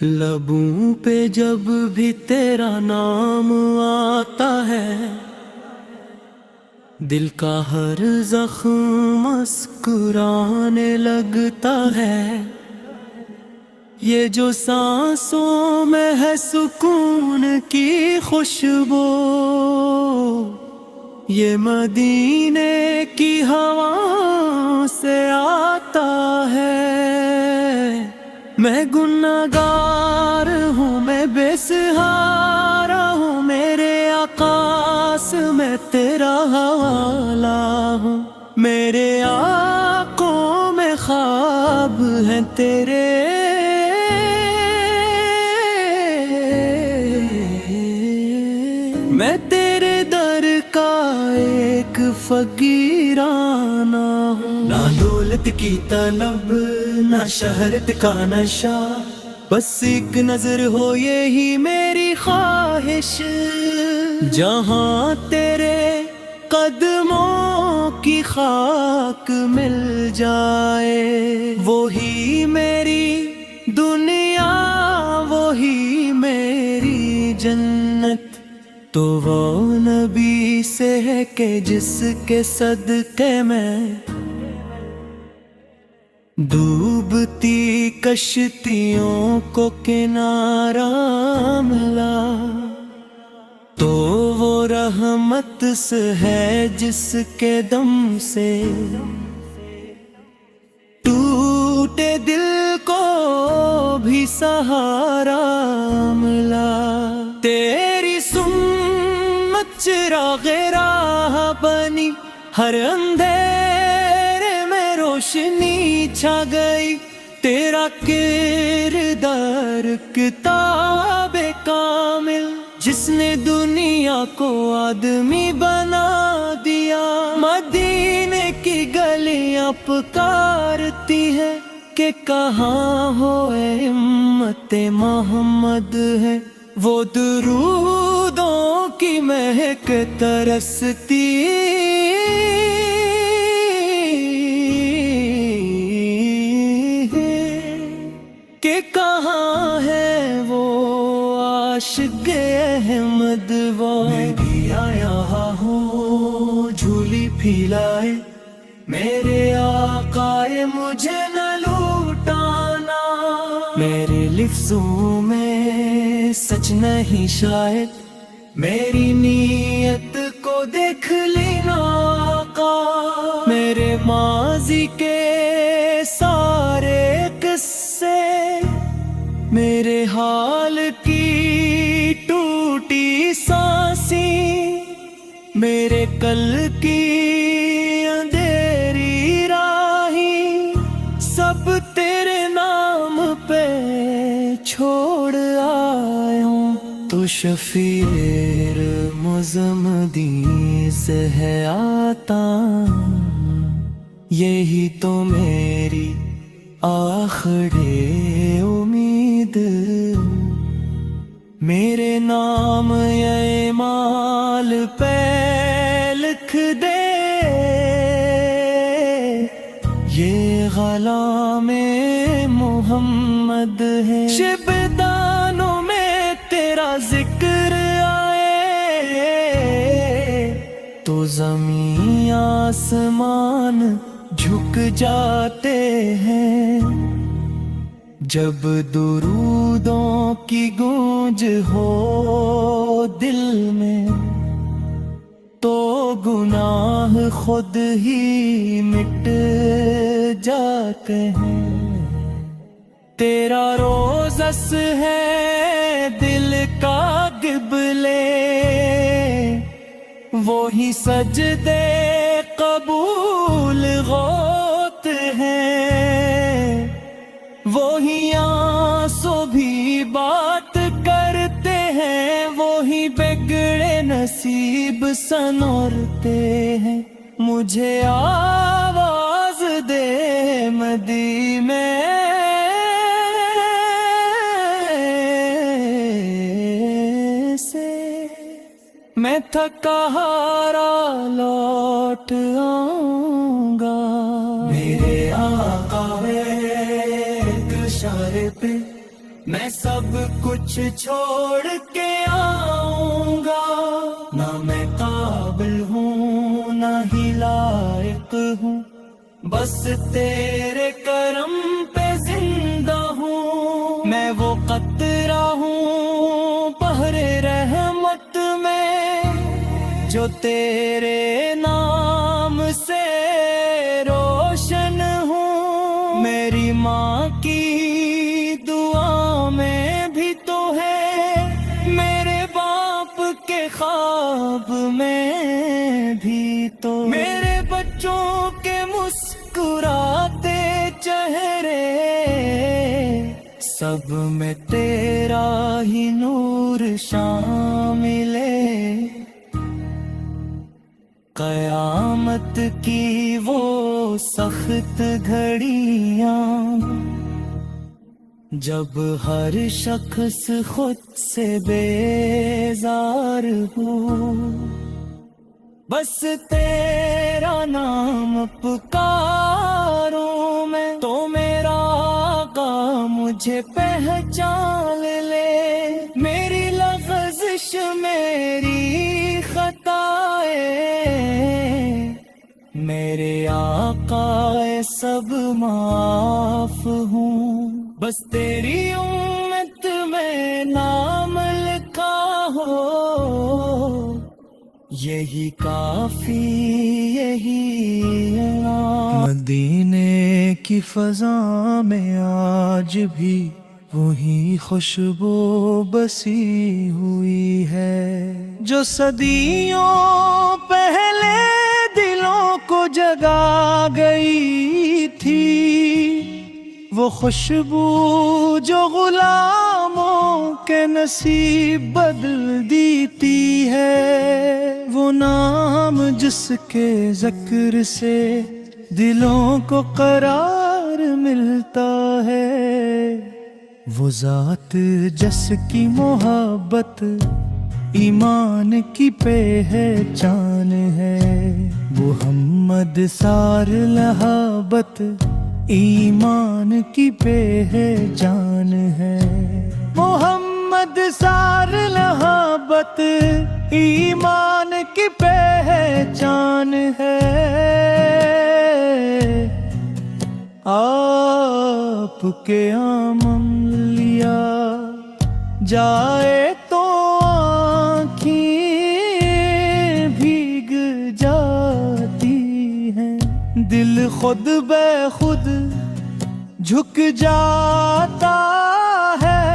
لبوں پہ جب بھی تیرا نام آتا ہے، دل کا ہر زخم مسکرانے لگتا ہے۔ یہ جو سانسوں میں ہے سکون کی خوشبو، یہ مدینے کی ہوا سے آتا ہے۔ میں گنہگار ہوں، میں بے سہارا ہوں، میرے آقاس میں تیرا حوالہ ہوں۔ میرے آنکھوں میں خواب ہیں تیرے، میں تیرے در کا ایک فقیرانہ ہوں۔ نہ دولت کی طلب، نہ شہرت کا نشہ، بس ایک نظر ہو یہی میری خواہش۔ جہاں تیرے قدموں کی خاک مل جائے، وہی میری دنیا، وہی میری جنت۔ تو وہ نبی سے ہے کہ جس کے صدقے میں ڈوبتی کشتیوں کو کنارہ ملا۔ تو وہ رحمت سے ہے جس کے دم سے ٹوٹے دل کو بھی سہارا ملا۔ تیری سنت چراغ راہ بنی، ہر اندھیرے میں روشنی چھا گئی۔ تیرا کردار کتاب کامل، جس نے دنیا کو آدمی بنا دیا۔ مدینے کی گلیاں پکارتی ہیں کہ کہاں ہو اے امت محمد ہے۔ وہ درودوں کی مہک ترستی کہ کہاں ہے وہ عاشق احمد۔ وہ میں بھی آیا ہوں جھولی پھیلائے، میرے آقا مجھے نہ لوٹانا۔ میرے لفظوں میں سچ نہیں شاید، میری نیت کو دیکھ لینا آقا۔ میرے ماضی کے سارے قصے، میرے حال کی ٹوٹی سانسیں، میرے کل کی اندھیری راہیں، سب تیرے نام پہ چھوڑ آیا ہوں۔ تو شفیع مزمدین سے ہے آتا، یہی تو میری آخری امید۔ میرے نام یہ مال پہ لکھ دے، یہ غلام محمد ہے۔ شبدانوں میں تیرا ذکر آئے تو زمین آسمان جھک جاتے ہیں۔ جب درودوں کی گونج ہو دل میں، تو گناہ خود ہی مٹ جاتے ہیں۔ تیرا روزس ہے دل کا قبلے، وہی سجدے قبول غوت ہیں۔ وہی آنسو بھی بات کرتے ہیں، وہی بگڑے نصیب سنورتے ہیں۔ مجھے آواز دے مدی میں سے، میں تھکا ہارا لوٹ آؤں گا۔ میرے آقا ایک اشارے پہ میں سب کچھ چھوڑ کے آؤں گا، نہ میں قابل ہوں نہ ہی لائق ہوں، بس تیرے کرم پہ زندہ ہوں، میں وہ قطرہ ہوں بحر رحمت میں جو تیرے نام سے روشن ہوں، میری ماں کی دعا میں بھی تو ہے، میرے باپ کے خواب میں بھی تو، میرے بچوں کے مسکراتے چہرے، سب میں تیرا ہی نور شامل ہے، قیامت کی وہ سخت گھڑیاں جب ہر شخص خود سے بیزار ہو، بس تیرا نام پکاروں میں تو میرا آقا مجھے پہچان لے، میری لغزش میری خطائیں میرے آقا سب معاف ہوں، بس تیری امت میں نام لکھا ہو، یہی کافی یہی نام۔ مدینے کی فضا میں آج بھی وہی خوشبو بسی ہوئی ہے جو صدیوں پہلے دلوں کو جگا گئی تھی، وہ خوشبو جو غلاموں کے نصیب بدل دیتی ہے، وہ نام جس کے ذکر سے دلوں کو قرار ملتا ہے، وہ ذات جس کی محبت ایمان کی پہچان ہے، محمد سار لہابت ایمان کی پہچان ہے، محمد سار لہابت ایمان کی پہچان ہے، آپ کے آمم لیا جائے تو آنکھیں بھیگ جاتی ہیں، دل خود بے خود جھک جاتا ہے،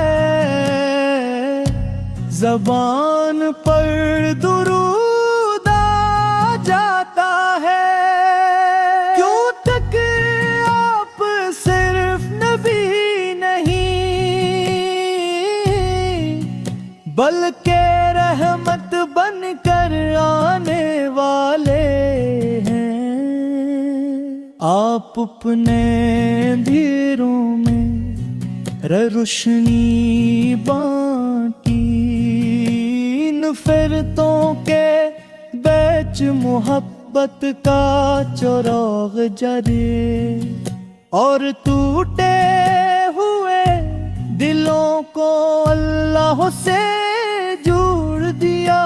زبان پر درود آ جاتا ہے، کیوں تک آپ صرف نبی نہیں بلکہ رحمت بن کر آنے والے ہیں، آپ اپنے دھیروں میں روشنی بانٹی، ان فرتوں کے بیچ محبت کا چراغ جلے، اور ٹوٹے ہوئے دلوں کو اللہ سے جوڑ دیا،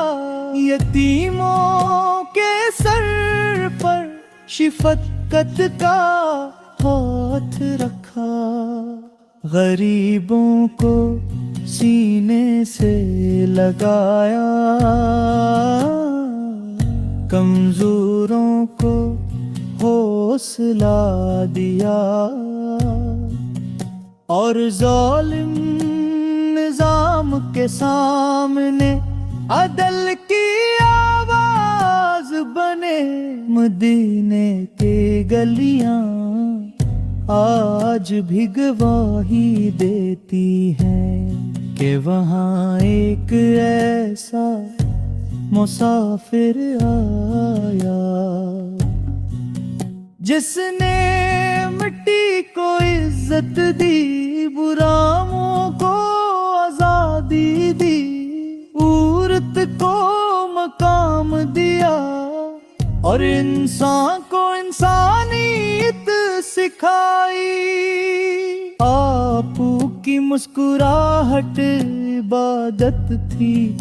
یتیموں کے سر پر شفقت کا ہاتھ رکھا، غریبوں کو سینے سے لگایا، کمزوروں کو حوصلہ دیا، اور ظالم نظام کے سامنے عدل کی آواز بنے، مدینے کے گلیاں آج بھی گواہی دیتی ہیں کہ وہاں ایک ایسا مسافر آیا جس نے مٹی کو عزت دی، براموں کو آزادی دی، عورت کو مقام دیا، اور انسان کو انسانیت سکھائی۔ آپ کی مسکراہٹ عبادت تھی،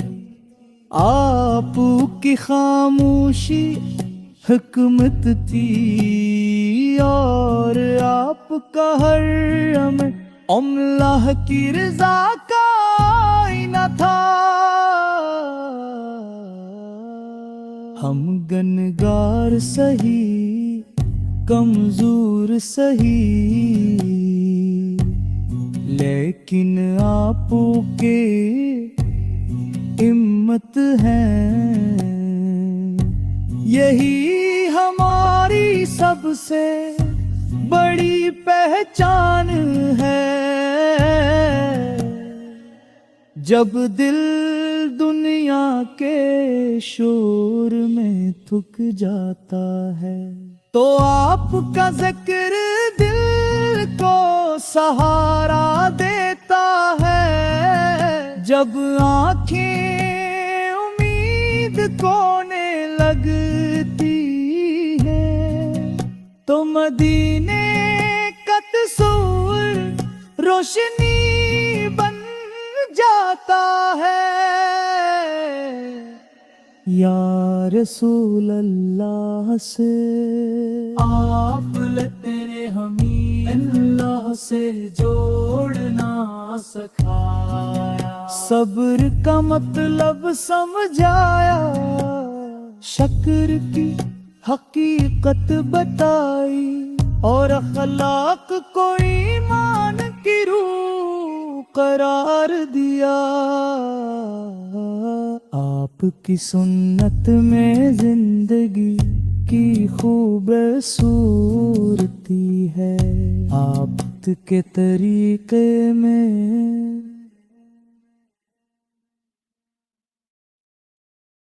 آپ کی خاموشی حکمت تھی، اور آپ کا ہر عمل اللہ کی رضا کا آئینہ تھا۔ ہم گنگار سہی، کمزور سہی، لیکن آپ کے ہمت ہیں، یہی ہماری سب سے بڑی پہچان ہے۔ جب دل دنیا کے شور میں تھک جاتا ہے، تو آپ کا ذکر دل کو سہارا دیتا ہے۔ جب آنکھیں امید کھونے لگتی ہیں، تو مدینے کا تصور روشنی بن جاتا ہے۔ یا رسول اللہ سے آپ تیرے ہمیں اللہ سے جوڑنا سکھایا، صبر کا مطلب سمجھایا، شکر کی حقیقت بتائی، اور اخلاق کو ایمان کی روح قرار دیا۔ آپ کی سنت میں زندگی کی خوبصورتی ہے، آپ کے طریقے میں